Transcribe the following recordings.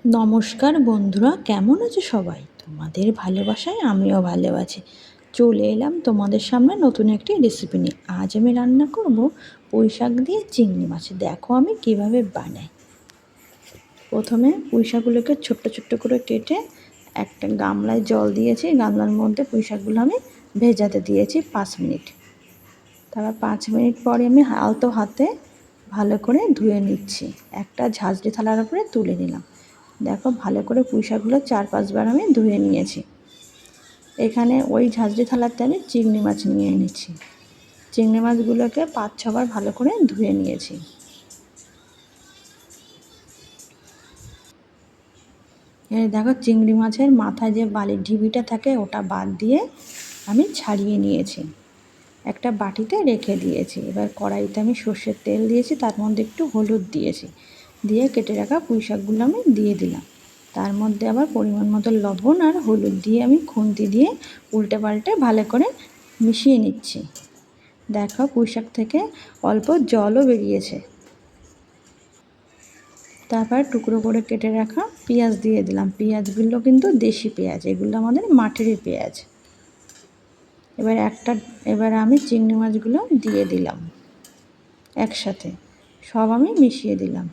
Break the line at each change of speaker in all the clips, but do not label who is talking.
নমস্কার বন্ধুরা, কেমন আছো সবাই? তোমাদের ভালোবাসায় আমিও ভালো আছি। চলে এলাম তোমাদের সামনে নতুন একটি রেসিপি নিয়ে। আজ আমি রান্না করব পুঁই শাক দিয়ে চিংড়ি মাছ। দেখো আমি কিভাবে বানাই। প্রথমে পুঁই শাকগুলোকে ছোট্ট ছোট্ট করে কেটে একটা গামলায় জল দিয়েছি। গামলার মধ্যে পুঁই শাকগুলো আমি ভেজাতে দিয়েছি 5 মিনিট। তারপর 5 মিনিট পরে আমি আলতো হাতে ভালো করে ধুয়ে নিচ্ছি। একটা ঝাঁঝরি থালার উপরে তুলে নিলাম। দেখো ভালো করে পুঁই শাকগুলো 4-5 বার আমি ধুয়ে নিয়েছি। এখানে ওই ঝাঁঝরি থালাতে আমি চিংড়ি মাছ নিয়ে নিচ্ছি। চিংড়ি মাছগুলোকে 5-6 বার ভালো করে ধুয়ে নিয়েছি। এই দেখো চিংড়ি মাছের মাথায় যে বালির ঢিবিটা থাকে ওটা বাদ দিয়ে আমি ছাড়িয়ে নিয়েছি। একটা বাটিতে রেখে দিয়েছি। এবার কড়াইতে আমি সর্ষের তেল দিয়েছি, তার মধ্যে একটু হলুদ দিয়েছি, দিয়ে কেটে রাখা পুঁই শাকগুলো আমি দিয়ে দিলাম। তার মধ্যে আবার পরিমাণ মতো লবণ আর হলুদ দিয়ে আমি খুন্তি দিয়ে উল্টে পাল্টে ভালো করে মিশিয়ে নিচ্ছি। দেখো পুঁই শাক থেকে অল্প জলও বেরিয়েছে। তারপর টুকরো করে কেটে রাখা পেঁয়াজ দিয়ে দিলাম। পেঁয়াজগুলো কিন্তু দেশি পেঁয়াজ, এগুলো আমাদের মাঠেরই পেঁয়াজ। এবার আমি চিংড়ি মাছগুলো দিয়ে দিলাম একসাথে, সব আমি মিশিয়ে দিলাম।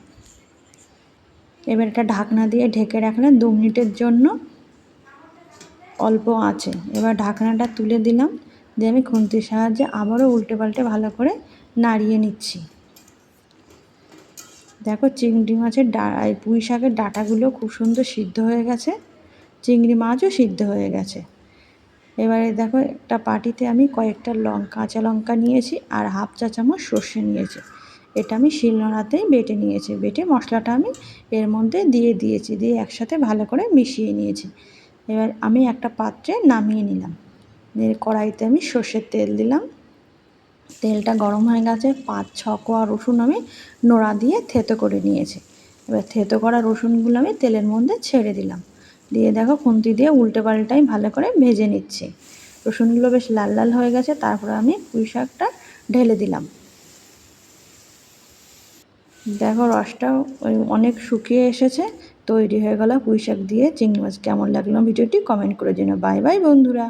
এবার একটা ঢাকনা দিয়ে ঢেকে রাখলাম 2 মিনিটের জন্য অল্প আঁচে। এবার ঢাকনাটা তুলে দিলাম, দিয়ে আমি খুন্তির সাহায্যে আবারও উল্টে পাল্টে ভালো করে নাড়িয়ে নিচ্ছি। দেখো চিংড়ি মাছের পুঁই শাকের ডাঁটাগুলো খুব সুন্দর সিদ্ধ হয়ে গেছে, চিংড়ি মাছও সিদ্ধ হয়ে গেছে। এবারে দেখো একটা বাটিতে আমি কয়েকটা কাঁচা লঙ্কা নিয়েছি আর 1/2 চা চামচ সর্ষে নিয়েছি। এটা আমি শিলনোড়াতেই বেটে নিয়েছি। বেটে মশলাটা আমি এর মধ্যে দিয়ে দিয়েছি, দিয়ে একসাথে ভালো করে মিশিয়ে নিয়েছি। এবার আমি একটা পাত্রে নামিয়ে নিলাম। কড়াইতে আমি সর্ষের তেল দিলাম। তেলটা গরম হয়ে গেছে। 5-6 কোয়া রসুন আমি নোড়া দিয়ে থেতো করে নিয়েছি। এবার থেতো করা রসুনগুলো আমি তেলের মধ্যে ছেড়ে দিলাম। দিয়ে দেখো খুন্তি দিয়ে উল্টে পাল্টাই ভালো করে ভেজে নিচ্ছি। রসুনগুলো বেশ লাল লাল হয়ে গেছে। তারপরে আমি পুঁই শাকটা ঢেলে দিলাম। দেখো রসটাও অনেক শুকিয়ে এসেছে। তৈরি হয়ে গেল পুঁই শাক দিয়ে চিংড়ি মাছ। কেমন লাগলো ভিডিওটি কমেন্ট করে জানাও। বাই বাই বন্ধুরা।